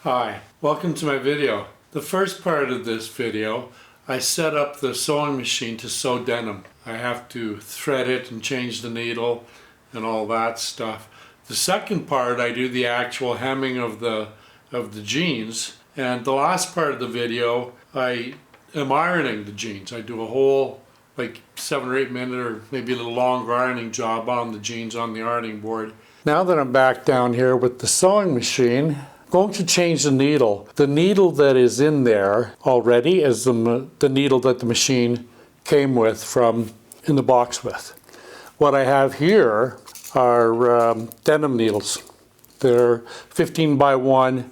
Hi, welcome to my video. The first part of this video, I set up the sewing machine to sew denim. I have to thread it and change the needle and all that stuff. The second part, I do the actual hemming of the jeans. And the last part of the video, I am ironing the jeans. I do a whole like 7 or 8 minute or maybe a little longer ironing job on the jeans on the ironing board. Now that I'm back down here with the sewing machine, going to change the needle. The needle that is in there already is the needle that the machine came with in the box with. What I have here are denim needles. They're 15 by 1,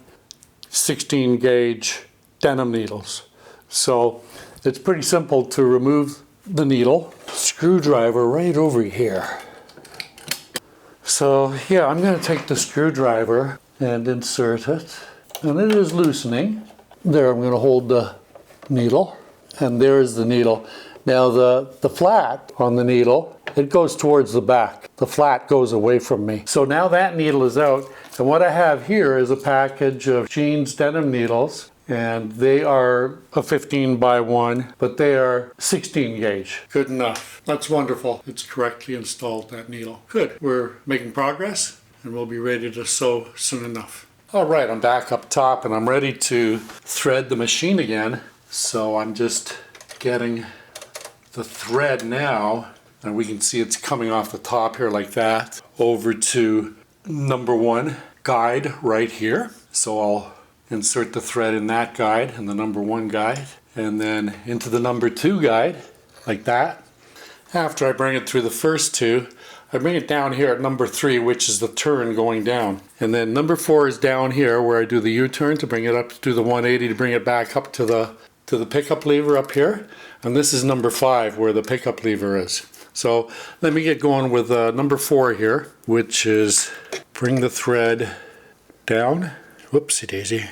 16 gauge denim needles. So it's pretty simple to remove the needle. Screwdriver right over here. So yeah, I'm going to take the screwdriver and insert it, and it is loosening. There, I'm going to hold the needle, and there is the needle. Now the flat on the needle, it goes towards the back. The flat goes away from me. So now that needle is out, and what I have here is a package of jeans denim needles, and they are a 15 by 1, but they are 16 gauge. Good enough. That's wonderful. It's correctly installed, that needle. Good. We're making progress, and we'll be ready to sew soon enough. All right, I'm back up top and I'm ready to thread the machine again. So I'm just getting the thread now, and we can see it's coming off the top here like that, over to number 1 guide right here. So I'll insert the thread in that guide and the number 1 guide, and then into the number 2 guide like that. After I bring it through the first 2, I bring it down here at number 3, which is the turn going down. And then number 4 is down here where I do the U-turn to bring it up to the 180 to bring it back up to the pickup lever up here. And this is number 5 where the pickup lever is. So let me get going with number 4 here, which is bring the thread down, whoopsie daisy,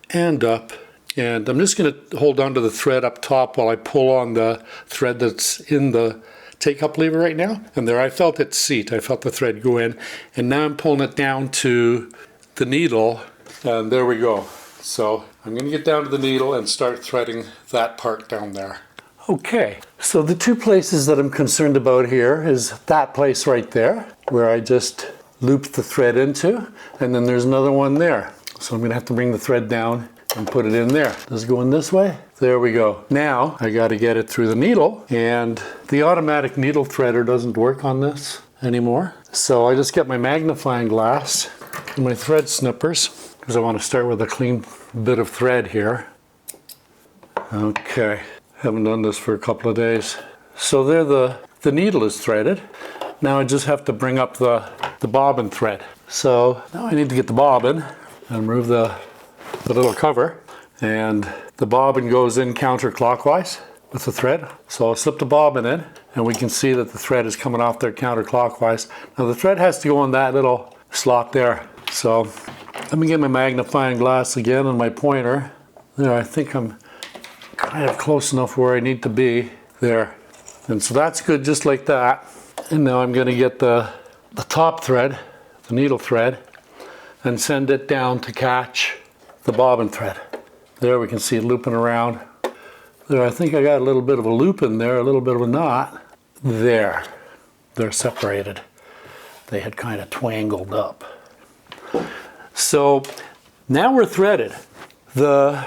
and up. And I'm just going to hold on to the thread up top while I pull on the thread that's in the take-up lever right now. And there, I felt it seat. I felt the thread go in. And now I'm pulling it down to the needle. And there we go. So I'm going to get down to the needle and start threading that part down there. Okay, so the 2 places that I'm concerned about here is that place right there, where I just looped the thread into. And then there's another one there. So I'm going to have to bring the thread down and put it in there. Does it go in this way? There we go. Now I got to get it through the needle, and the automatic needle threader doesn't work on this anymore. So I just get my magnifying glass and my thread snippers, because I want to start with a clean bit of thread here. Okay, haven't done this for a couple of days. So there the needle is threaded. Now I just have to bring up the bobbin thread. So now I need to get the bobbin and remove the little cover, and the bobbin goes in counterclockwise with the thread. So I'll slip the bobbin in, and we can see that the thread is coming off there counterclockwise. Now the thread has to go in that little slot there. So let me get my magnifying glass again and my pointer. There, I think I'm kind of close enough where I need to be there. And so that's good, just like that. And now I'm going to get the top thread, the needle thread, and send it down to catch the bobbin thread. There we can see it looping around. There, I think I got a little bit of a loop in there, a little bit of a knot. There, they're separated. They had kind of twangled up. So now we're threaded. The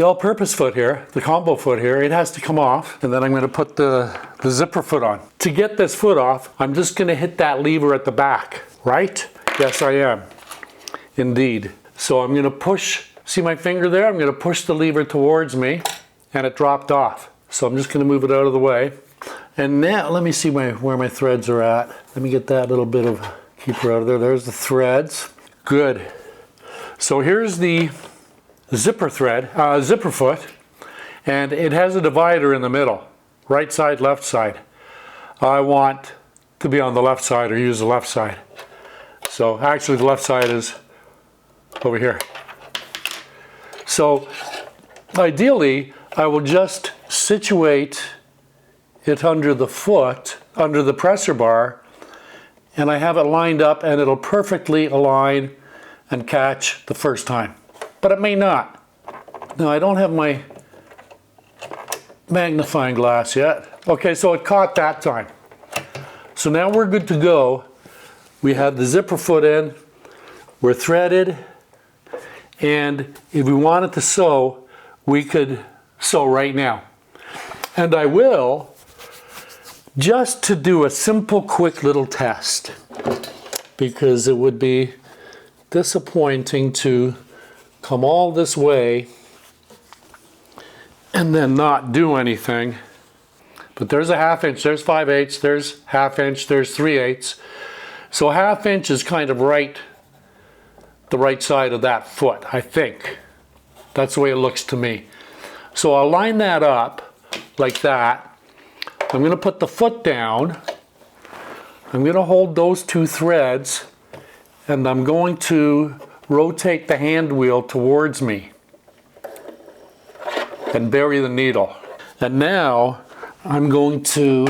all-purpose foot here, the combo foot here, it has to come off, and then I'm going to put the zipper foot on. To get this foot off, I'm just going to hit that lever at the back, right? Yes, I am. Indeed. So I'm going to push, see my finger there? I'm going to push the lever towards me, and it dropped off. So I'm just going to move it out of the way. And now let me see where my threads are at. Let me get that little bit of keeper out of there. There's the threads. Good. So here's the zipper thread, zipper foot, and it has a divider in the middle, right side, left side. I want to be on the left side or use the left side. So actually the left side is over here. So ideally I will just situate it under the foot, under the presser bar, and I have it lined up and it'll perfectly align and catch the first time. but it may not. Now I don't have my magnifying glass yet. Okay, so it caught that time. So now we're good to go. We have the zipper foot in, we're threaded, and if we wanted to sew, we could sew right now. And I will, just to do a simple, quick little test, because it would be disappointing to come all this way and then not do anything. But there's a 1/2 inch, there's 5/8, there's 1/2 inch, there's 3/8. So 1/2 inch is kind of the right side of that foot, I think. That's the way it looks to me. So I'll line that up like that. I'm going to put the foot down. I'm going to hold those 2 threads, and I'm going to rotate the hand wheel towards me and bury the needle. And now I'm going to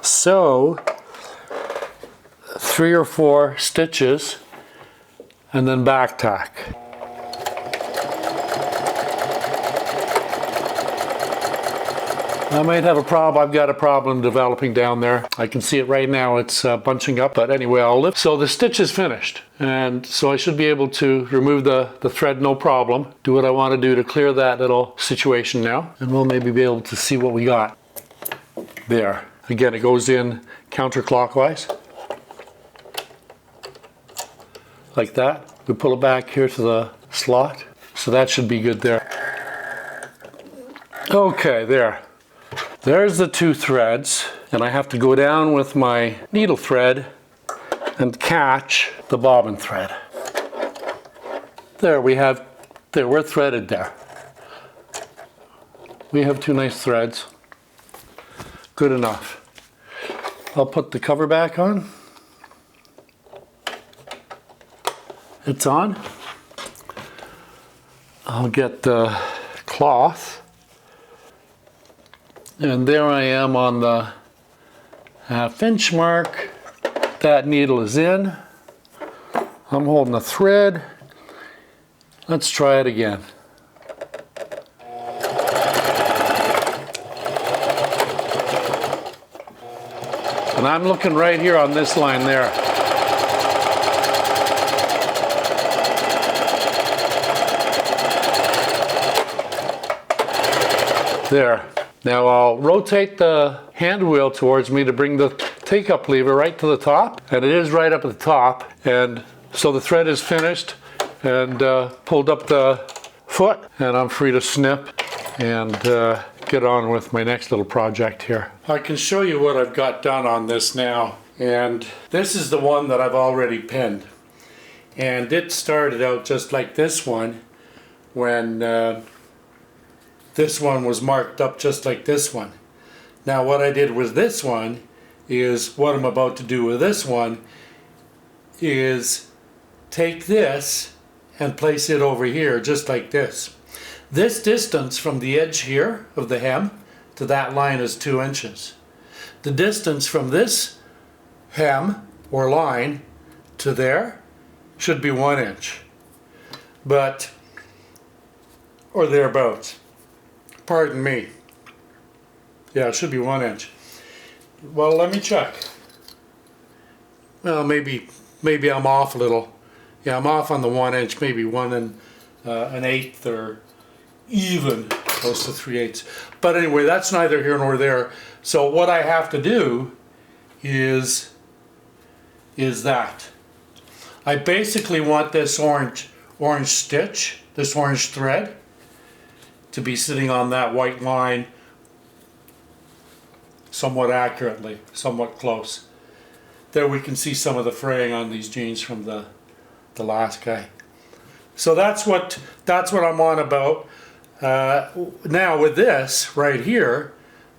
sew 3 or 4 stitches and then back tack. I might have a problem. I've got a problem developing down there. I can see it right now. It's bunching up, but anyway, I'll lift. So the stitch is finished, and so I should be able to remove the thread no problem. Do what I want to do to clear that little situation now, and we'll maybe be able to see what we got. There. Again, it goes in counterclockwise, like that. We pull it back here to the slot, so that should be good there. Okay, there. There's the 2 threads, and I have to go down with my needle thread and catch the bobbin thread. There we have, there, we're threaded there. We have 2 nice threads. Good enough. I'll put the cover back on. It's on. I'll get the cloth. And there I am on the 1/2 inch mark. That needle is in. I'm holding a thread. Let's try it again. And I'm looking right here on this line there. There. Now I'll rotate the hand wheel towards me to bring the take-up lever right to the top, and it is right up at the top. And so the thread is finished and pulled up the foot, and I'm free to snip and get on with my next little project here. I can show you what I've got done on this now, and this is the one that I've already pinned. And it started out just like this one when this one was marked up just like this one. Now what I did with this one is, what I'm about to do with this one is take this and place it over here just like this. This distance from the edge here of the hem to that line is 2 inches. The distance from this hem or line to there should be 1 inch. But, or thereabouts. Pardon me. Yeah, it should be 1 inch. Well, let me check. Well, maybe I'm off a little. Yeah, I'm off on the 1 inch, maybe 1 1/8 or even close to 3/8. But anyway, that's neither here nor there. So what I have to do is that. I basically want this orange stitch, this orange thread, to be sitting on that white line somewhat accurately, somewhat close. There we can see some of the fraying on these jeans from the last guy. So that's what I'm on about. Now with this right here,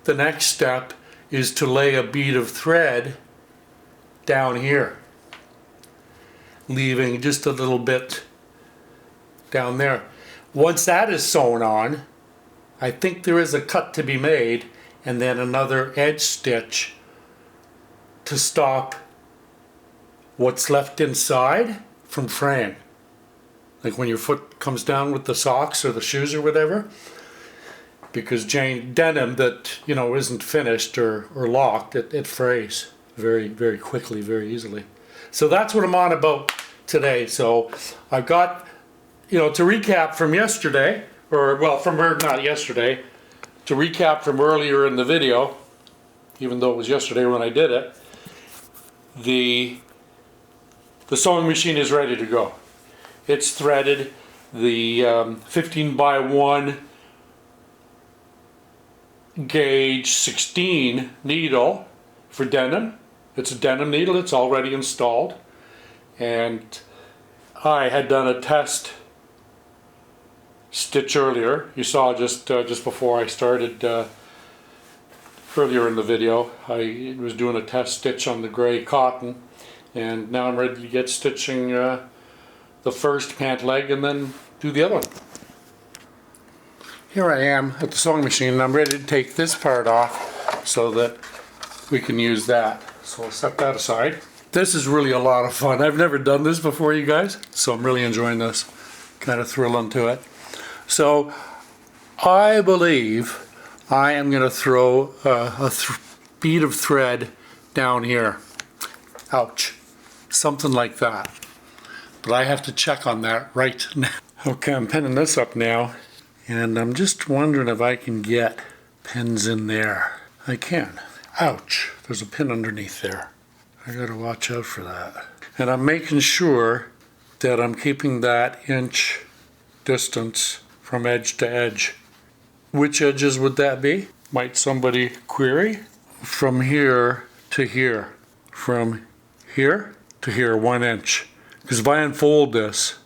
the next step is to lay a bead of thread down here, leaving just a little bit down there. Once that is sewn on, I think there is a cut to be made, and then another edge stitch to stop what's left inside from fraying. like when your foot comes down with the socks or the shoes or whatever. Because denim that, you know, isn't finished or locked, it frays very, very quickly, very easily. So that's what I'm on about today. So I've got, you know, to recap from yesterday, or well, not yesterday, to recap from earlier in the video, even though it was yesterday when I did it, the sewing machine is ready to go. It's threaded. The 15 by 1 gauge 16 needle for denim. It's a denim needle. It's already installed, and I had done a test stitch earlier. You saw just before I started earlier in the video. I was doing a test stitch on the gray cotton, and now I'm ready to get stitching the first pant leg and then do the other one. Here I am at the sewing machine, and I'm ready to take this part off so that we can use that. So I'll set that aside. This is really a lot of fun. I've never done this before, you guys, so I'm really enjoying this. Kind of thrilling to it. So I believe I am going to throw a bead of thread down here. Ouch. Something like that. But I have to check on that right now. Okay, I'm pinning this up now. And I'm just wondering if I can get pins in there. I can. Ouch, there's a pin underneath there. I gotta watch out for that. And I'm making sure that I'm keeping that inch distance from edge to edge. Which edges would that be? Might somebody query? From here to here. From here to here, 1 inch. Because if I unfold this,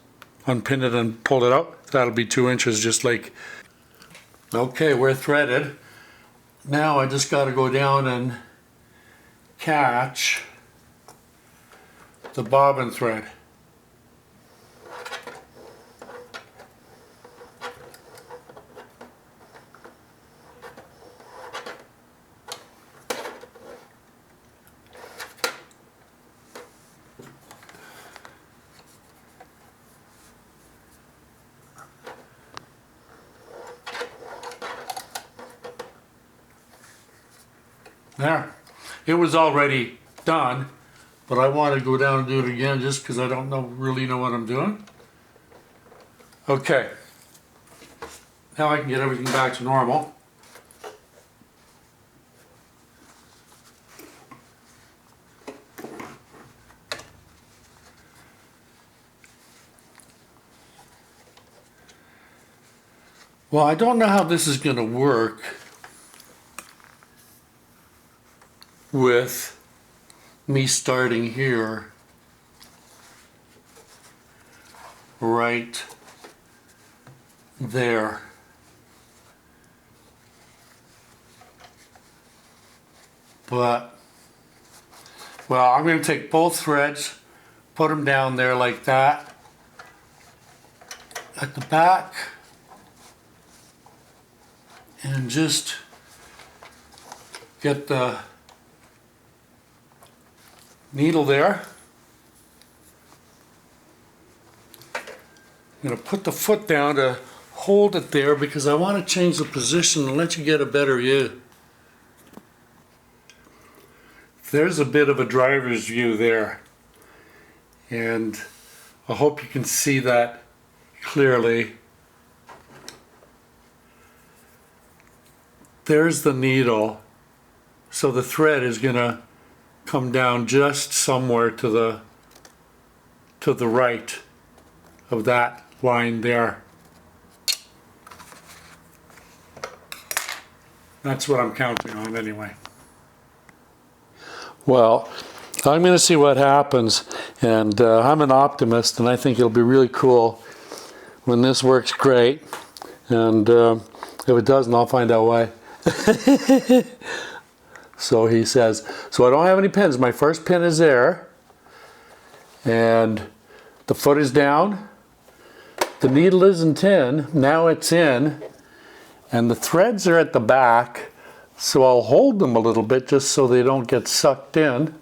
unpin it and pull it out, that'll be 2 inches, just like. Okay, we're threaded. Now I just got to go down and catch the bobbin thread. There. It was already done, but I want to go down and do it again just because I don't really know what I'm doing. Okay. Now I can get everything back to normal. Well, I don't know how this is going to work with me starting here right there. But, well, I'm going to take both threads, put them down there like that at the back, and just get the needle there. I'm going to put the foot down to hold it there because I want to change the position and let you get a better view. There's a bit of a driver's view there, and I hope you can see that clearly. There's the needle, so the thread is going to come down just somewhere to the right of that line there. That's what I'm counting on anyway. Well, I'm going to see what happens, and I'm an optimist, and I think it'll be really cool when this works great, and if it doesn't, I'll find out why. So he says, so I don't have any pins. My first pin is there, and the foot is down. The needle isn't in, now it's in, and the threads are at the back, so I'll hold them a little bit just so they don't get sucked in.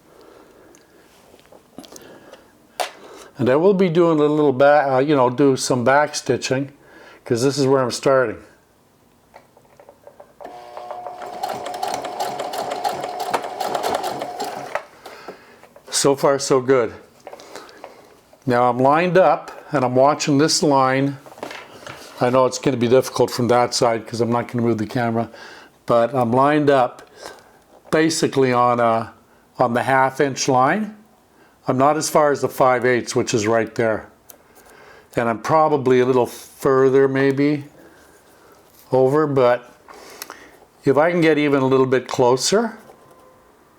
And I will be doing a little back, you know, do some back stitching, because this is where I'm starting. So far, so good. Now I'm lined up and I'm watching this line. I know it's going to be difficult from that side because I'm not going to move the camera, but I'm lined up basically on the 1/2 inch line. I'm not as far as the 5/8, which is right there. And I'm probably a little further maybe over, but if I can get even a little bit closer,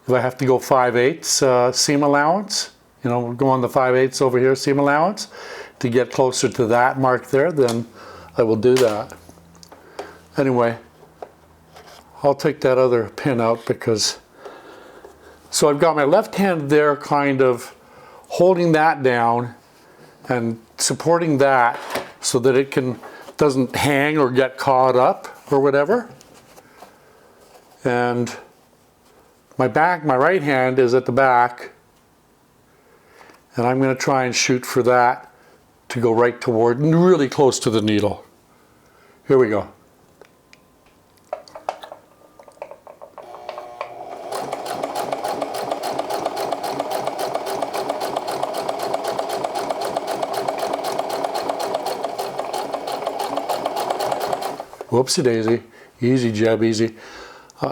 if I have to go 5/8 seam allowance, you know, we're going the 5/8 over here seam allowance to get closer to that mark there, then I will do that. Anyway, I'll take that other pin out because, so I've got my left hand there kind of holding that down and supporting that so that it doesn't hang or get caught up or whatever. And my right hand is at the back, and I'm going to try and shoot for that to go right toward, really close to the needle. Here we go. Whoopsie daisy. Easy, Jebb, easy.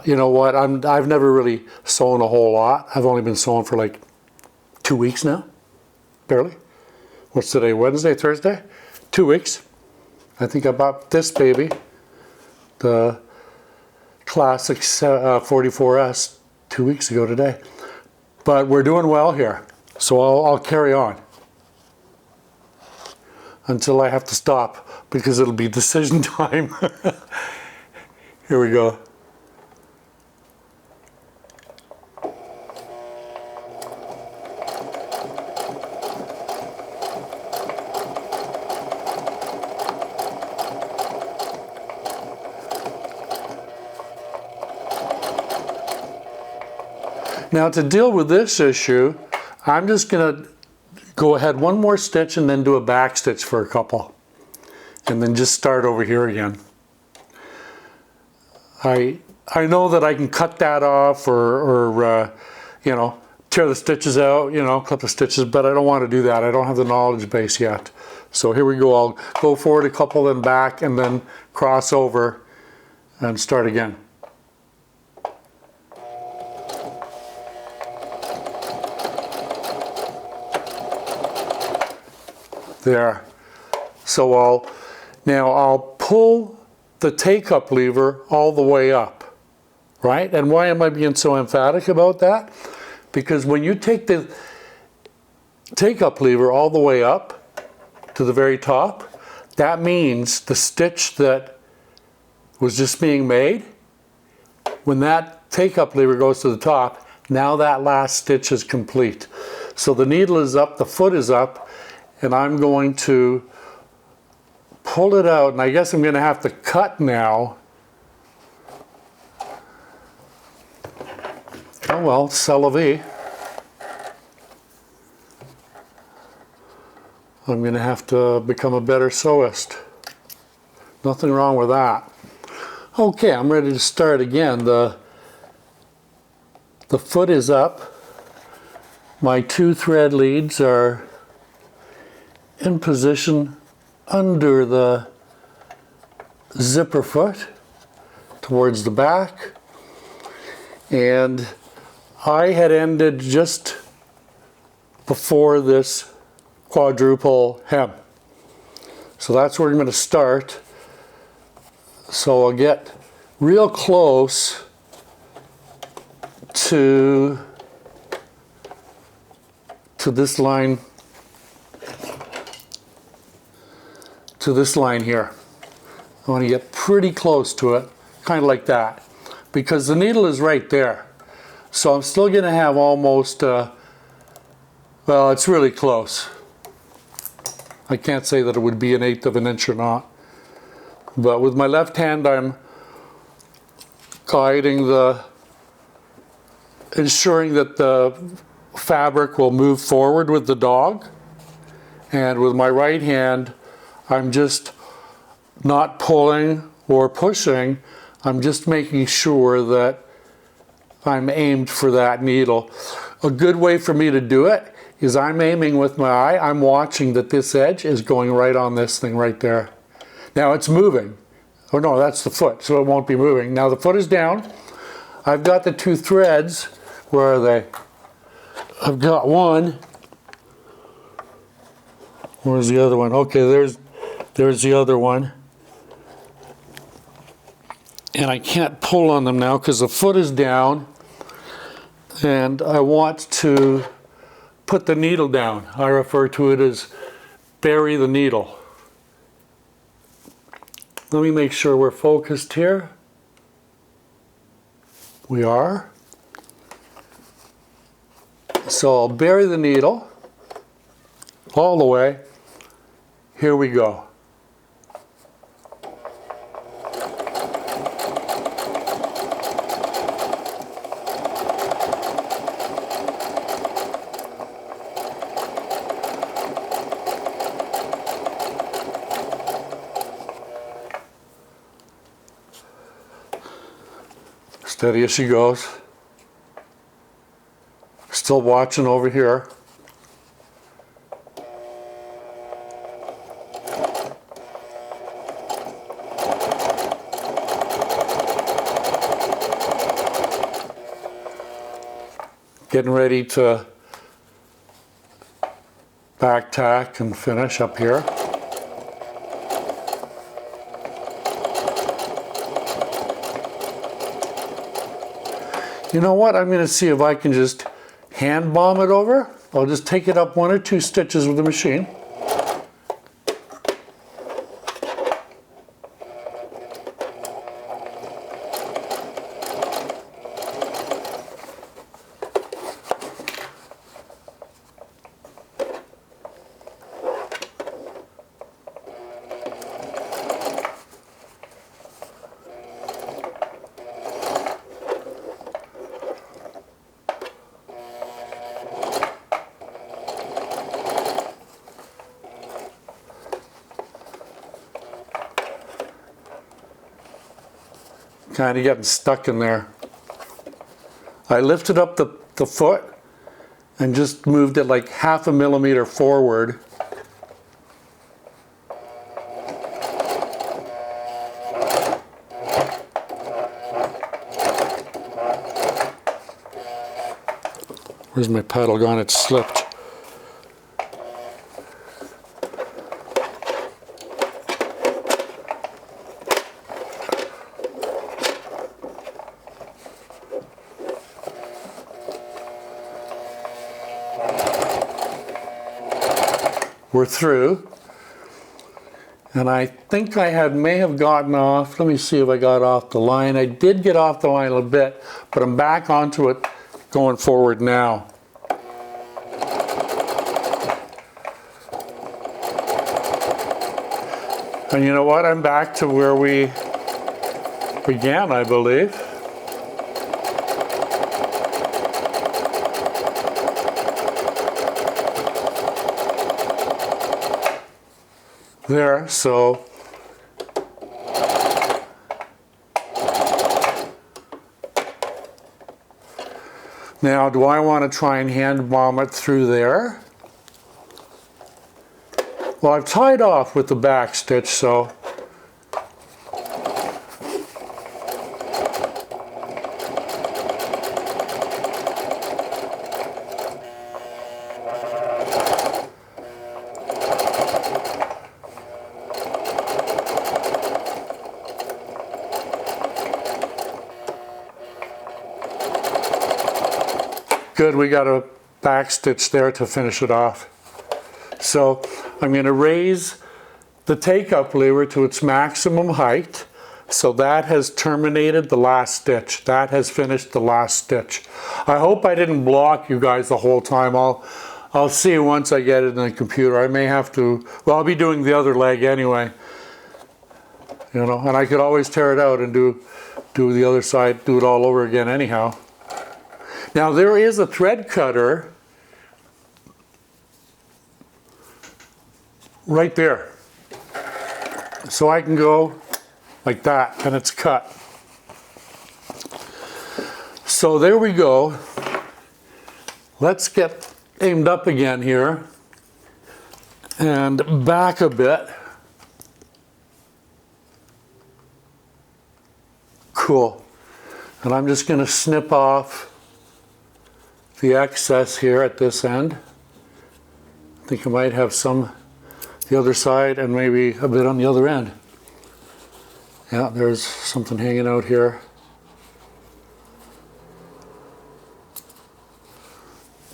You know what, I've never really sewn a whole lot. I've only been sewing for like 2 weeks now, barely. What's today, Wednesday, Thursday? 2 weeks. I think I bought this baby, the classic 44S, 2 weeks ago today. But we're doing well here, so I'll carry on until I have to stop because it'll be decision time. Here we go. Now to deal with this issue, I'm just going to go ahead one more stitch and then do a back stitch for a couple. And then just start over here again. I know that I can cut that off or you know, tear the stitches out, you know, cut the stitches, but I don't want to do that. I don't have the knowledge base yet. So here we go. I'll go forward a couple, then back, and then cross over and start again. There. So I'll pull the take-up lever all the way up, right? And why am I being so emphatic about that? Because when you take the take-up lever all the way up to the very top, that means the stitch that was just being made, when that take-up lever goes to the top, now that last stitch is complete. So the needle is up, the foot is up, and I'm going to pull it out, and I guess I'm going to have to cut now. Oh well, c'est la vie. I'm going to have to become a better sewist. Nothing wrong with that. Okay, I'm ready to start again. The foot is up. My 2 thread leads are in position under the zipper foot towards the back, and I had ended just before this quadruple hem, so that's where I'm going to start. So I'll get real close to this line, here. I want to get pretty close to it, kind of like that, because the needle is right there. So I'm still going to have almost, well, it's really close. I can't say that it would be 1/8 of an inch or not. But with my left hand, I'm guiding ensuring that the fabric will move forward with the dog. And with my right hand, I'm just not pulling or pushing. I'm just making sure that I'm aimed for that needle. A good way for me to do it is I'm aiming with my eye. I'm watching that this edge is going right on this thing right there. Now it's moving. Oh no, that's the foot, so it won't be moving. Now the foot is down. I've got the two threads. Where are they? I've got one. Where's the other one? Okay, there's the other one. And I can't pull on them now because the foot is down. And I want to put the needle down. I refer to it as bury the needle. Let me make sure we're focused here. We are. So I'll bury the needle all the way. Here we go. Steady as she goes. Still watching over here. Getting ready to back tack and finish up here. You know what? I'm going to see if I can just hand bomb it over. I'll just take it up 1 or 2 stitches with the machine. Kind of getting stuck in there. I lifted up the foot and just moved it like 1/2 millimeter forward. Where's my paddle gone? It slipped. We're through, and I think I may have gotten off. Let me see if I got off the line. I did get off the line a little bit, but I'm back onto it going forward now. And you know what? I'm back to where we began, I believe. There, so now do I want to try and hand bomb it through there? Well, I've tied off with the back stitch, so good, we got a back stitch there to finish it off. So I'm going to raise the take-up lever to its maximum height. So that has terminated the last stitch. That has finished the last stitch. I hope I didn't block you guys the whole time. I'll see once I get it in the computer. I may have to, well, I'll be doing the other leg anyway. You know, and I could always tear it out and do the other side, do it all over again anyhow. Now there is a thread cutter right there. So I can go like that and it's cut. So there we go. Let's get aimed up again here and back a bit. Cool. And I'm just going to snip off the excess here at this end. I think I might have some the other side and maybe a bit on the other end. Yeah, there's something hanging out here.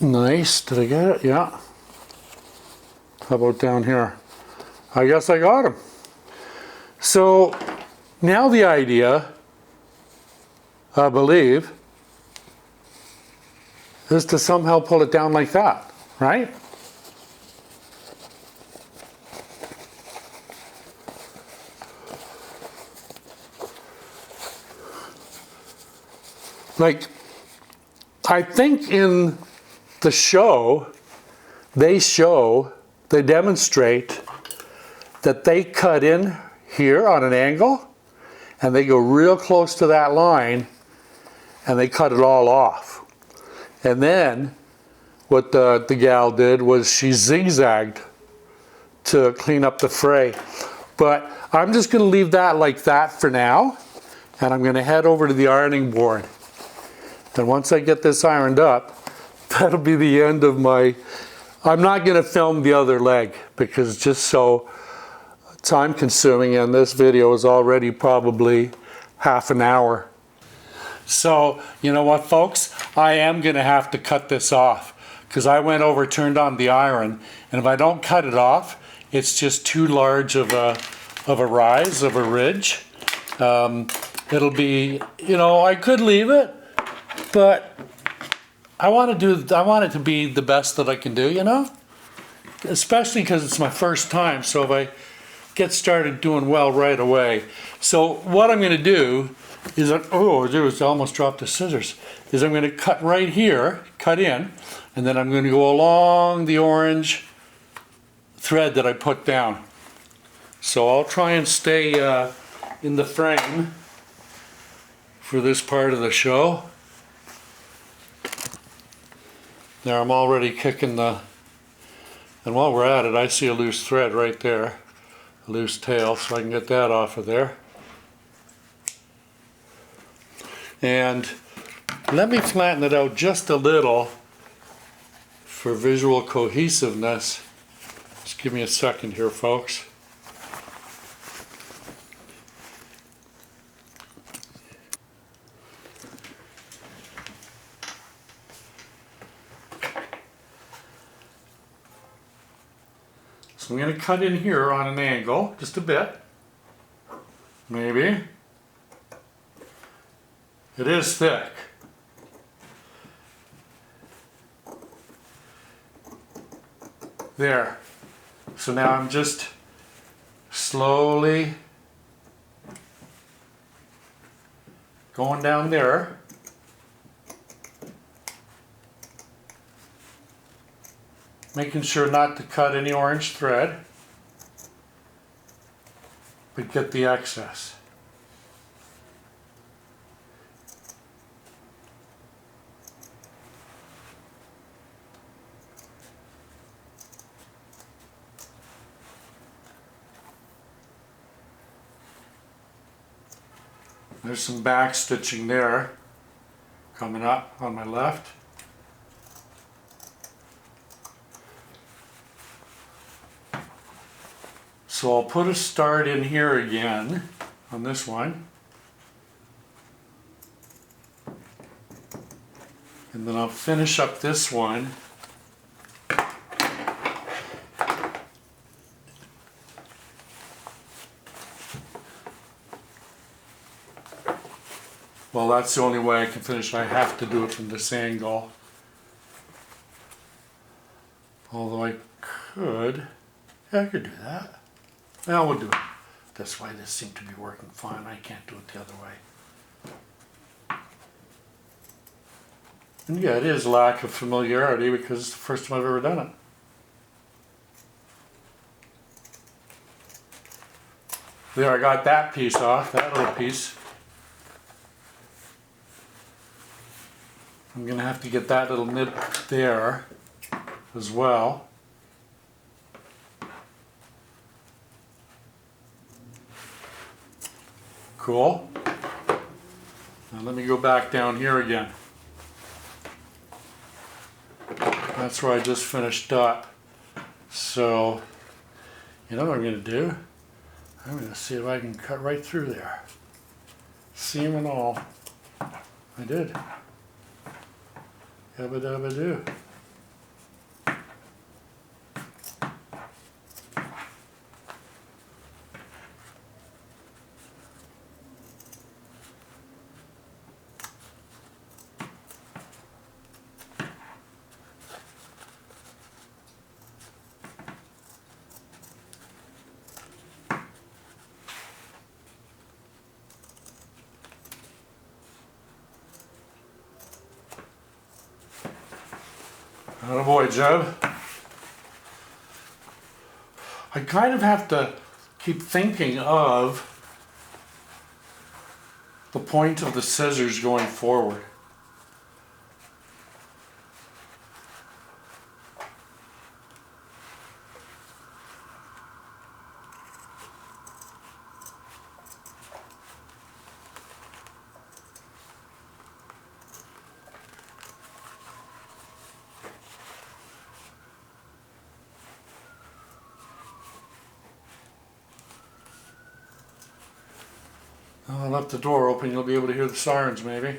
Nice. Did I get it? Yeah. How about down here? I guess I got him. So now the idea, I believe, is to somehow pull it down like that, right? Like, I think in the show, they demonstrate that they cut in here on an angle and they go real close to that line and they cut it all off. And then what the gal did was she zigzagged to clean up the fray. But I'm just going to leave that like that for now, and I'm going to head over to the ironing board. And once I get this ironed up, that'll be the end of my... I'm not going to film the other leg because it's just so time consuming, and this video is already probably half an hour. So, you know what, folks? I am going to have to cut this off because I went over, turned on the iron, and if I don't cut it off, it's just too large of a rise, of a ridge. It'll be, you know, I could leave it, but I want it to be the best that I can do, you know? Especially because it's my first time, so if I get started doing well right away. So what I'm going to do is, oh, I almost dropped the scissors, is I'm going to cut right here, cut in, and then I'm going to go along the orange thread that I put down. So I'll try and stay in the frame for this part of the show. There, I'm already kicking the, and while we're at it, I see a loose thread right there, a loose tail, so I can get that off of there. And let me flatten it out just a little for visual cohesiveness. Just give me a second here, folks. So I'm going to cut in here on an angle, just a bit, maybe. It is thick. There. So now I'm just slowly going down there. Making sure not to cut any orange thread, but get the excess. There's some back stitching there coming up on my left. So I'll put a start in here again on this one. And then I'll finish up this one. Well, that's the only way I can finish. I have to do it from this angle. Although I could, yeah, I could do that. Now we'll do it this way. This seemed to be working fine. I can't do it the other way. And yeah, it is lack of familiarity because it's the first time I've ever done There, I got that piece off, that little piece. I'm gonna have to get that little nib there as well. Cool. Now let me go back down here again. That's where I just finished up. So, you know what I'm going to do? I'm going to see if I can cut right through there. Seam and all. I did. Yabba dabba do. Attaboy, Jebb. I kind of have to keep thinking of the point of the scissors going forward. I left the door open, you'll be able to hear the sirens maybe.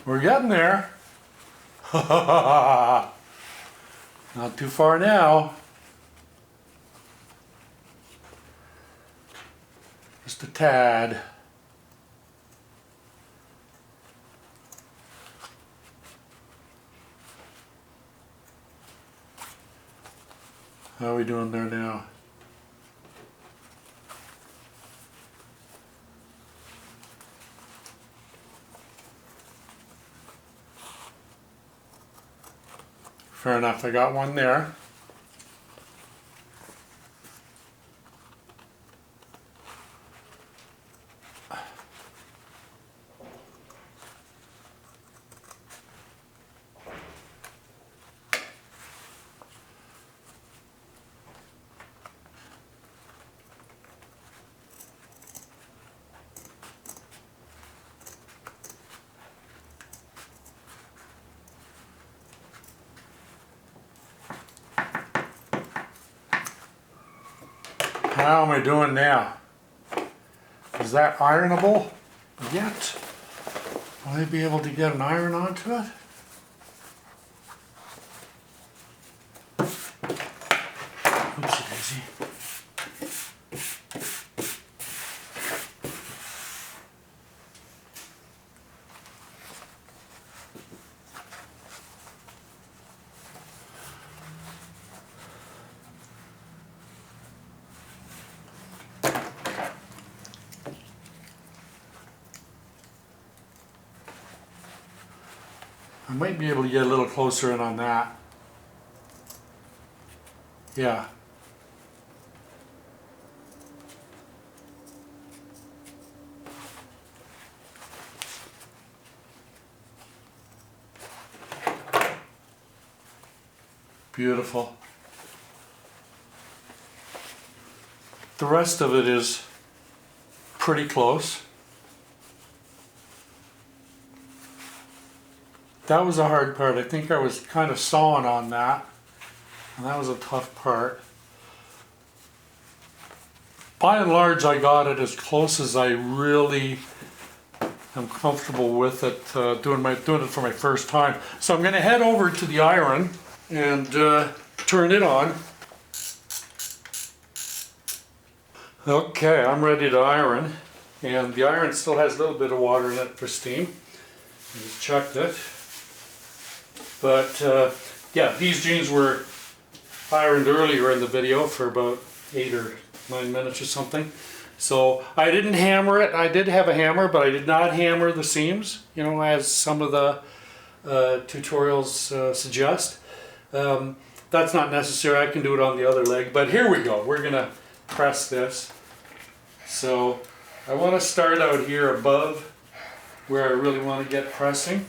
We're getting there. Not too far now. Just a tad. How are we doing there now? Fair enough, I got one there. How am I doing now? Is that ironable yet? Will I be able to get an iron onto it? Oopsie daisy. I might be able to get a little closer in on that. Yeah. Beautiful. The rest of it is pretty close. That was a hard part. I think I was kind of sawing on that, and that was a tough part. By and large, I got it as close as I really am comfortable with it, doing it for my first time. So I'm going to head over to the iron and turn it on. Okay, I'm ready to iron, and the iron still has a little bit of water in it for steam. I just checked it. But yeah, these jeans were ironed earlier in the video for about 8 or 9 minutes or something. So I didn't hammer it. I did have a hammer, but I did not hammer the seams, you know, as some of the tutorials suggest. That's not necessary. I can do it on the other leg. But here we go. We're gonna press this. So I want to start out here above where I really want to get pressing.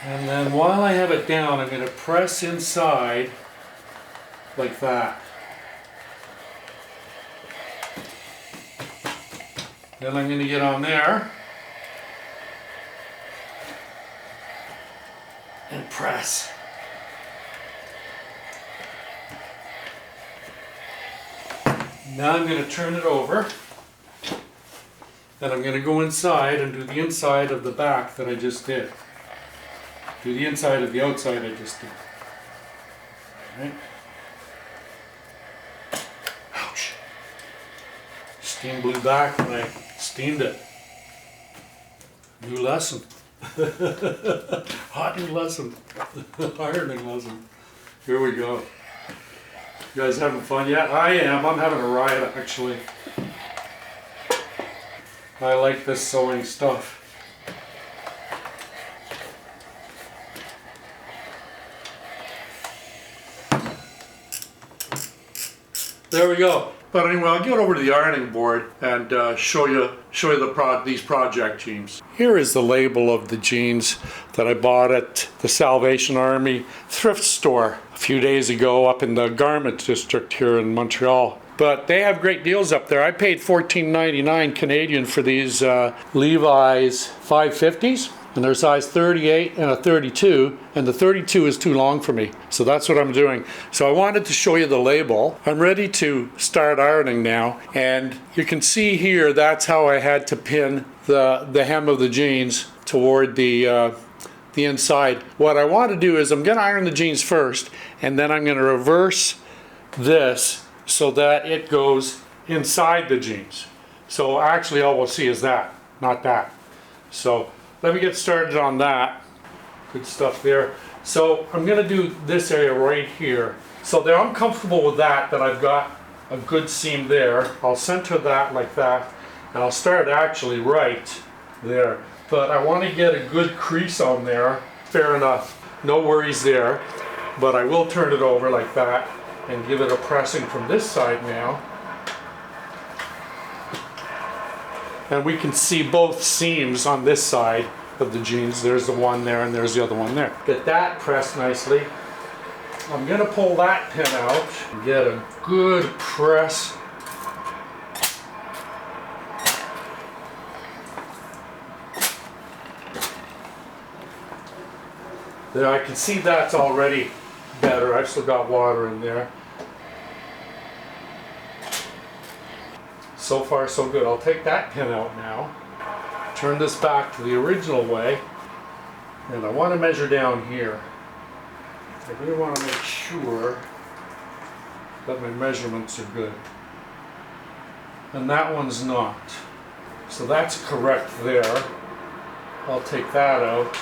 And then while I have it down, I'm going to press inside like that. Then I'm going to get on there and press. Now I'm going to turn it over. Then I'm going to go inside and do the inside of the back that I just did. Do the inside of the outside I just did. Right. Ouch. Steam blew back when I steamed it. New lesson. Hot new lesson. Ironing lesson. Here we go. You guys having fun yet? I am. I'm having a riot actually. I like this sewing stuff. There we go. But anyway, I'll get over to the ironing board and show you these project jeans. Here is the label of the jeans that I bought at the Salvation Army thrift store a few days ago up in the garment district here in Montreal. But they have great deals up there. I paid $14.99 Canadian for these Levi's 550s. And they're size 38 and a 32, and the 32 is too long for me. So that's what I'm doing. So I wanted to show you the label. I'm ready to start ironing now, and you can see here that's how I had to pin the hem of the jeans toward the inside. What I want to do is I'm going to iron the jeans first, and then I'm going to reverse this so that it goes inside the jeans. So actually all we'll see is that, not that. So let me get started on that. Good stuff there. So I'm going to do this area right here. So there I'm comfortable with that I've got a good seam there. I'll center that like that, and I'll start actually right there. But I want to get a good crease on there. Fair enough. No worries there. But I will turn it over like that and give it a pressing from this side now. And we can see both seams on this side of the jeans. There's the one there and there's the other one there. Get that pressed nicely. I'm going to pull that pin out and get a good press. There, I can see that's already better. I've still got water in there. So far so good. I'll take that pin out now. Turn this back to the original way. And I want to measure down here. I really want to make sure that my measurements are good. And that one's not. So that's correct there. I'll take that out.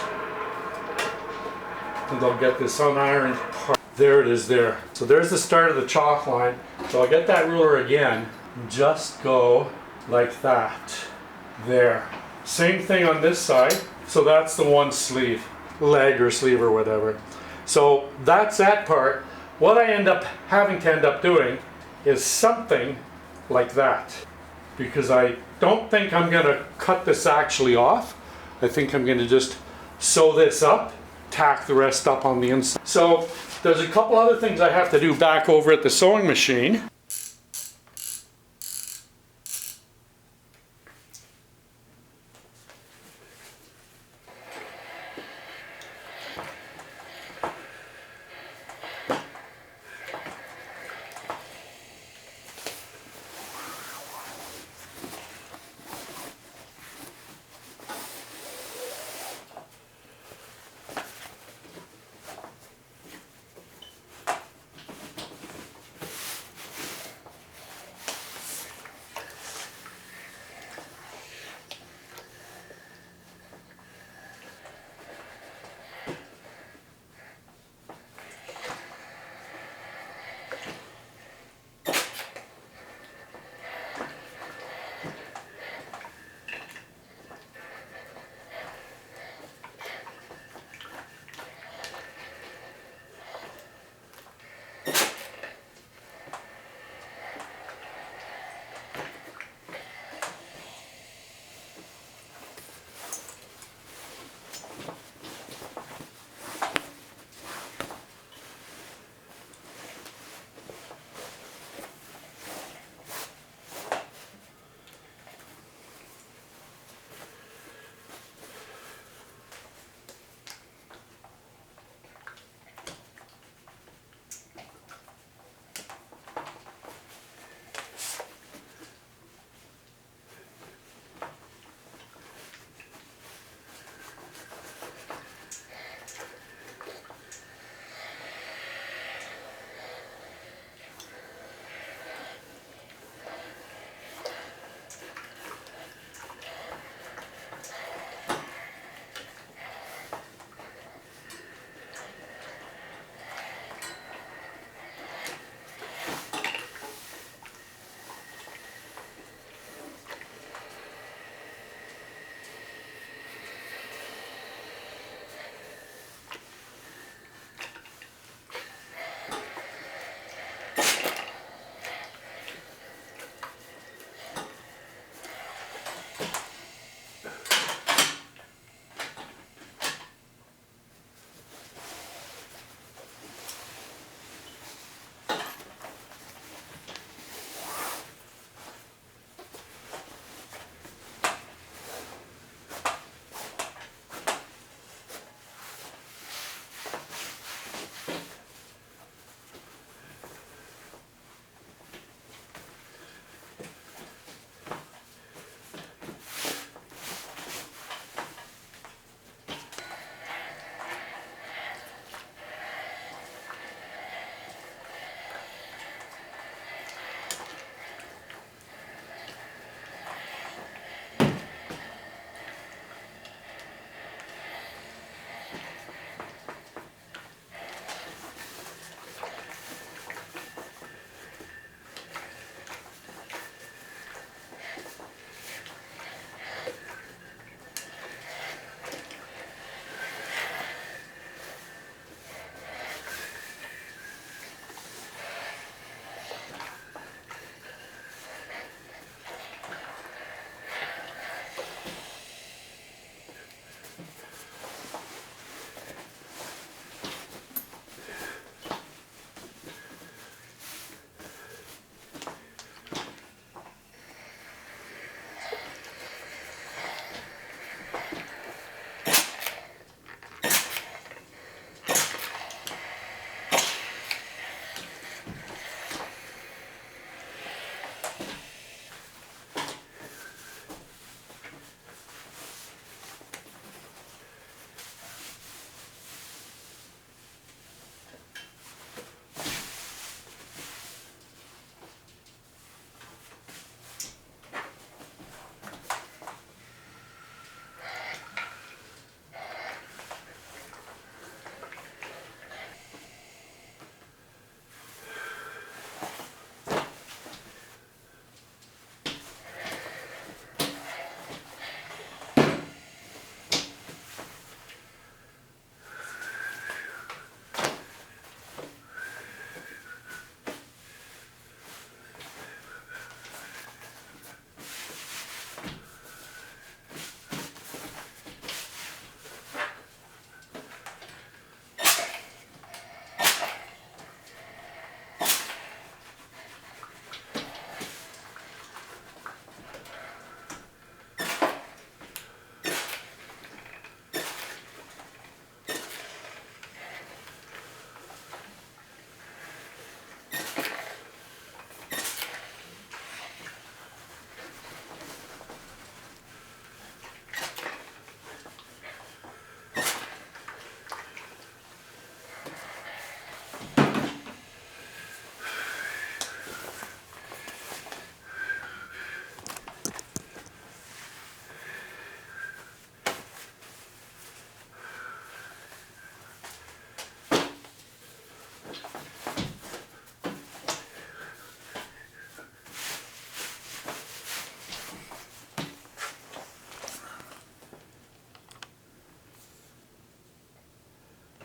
And I'll get this unironed part. There it is there. So there's the start of the chalk line. So I'll get that ruler again. Just go like that. There. Same thing on this side. So that's the one sleeve, leg or sleeve or whatever. So that's that part. What I end up having to end up doing is something like that, because I don't think I'm going to cut this actually off. I think I'm going to just sew this up, tack the rest up on the inside. So there's a couple other things I have to do back over at the sewing machine.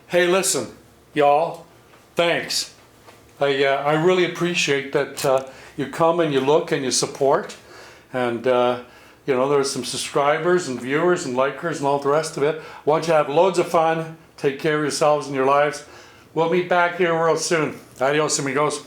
Hey, listen, y'all, thanks. I really appreciate that you come and you look and you support. And, you know, there's some subscribers and viewers and likers and all the rest of it. I want you to have loads of fun. Take care of yourselves and your lives. We'll meet back here real soon. Adios, amigos.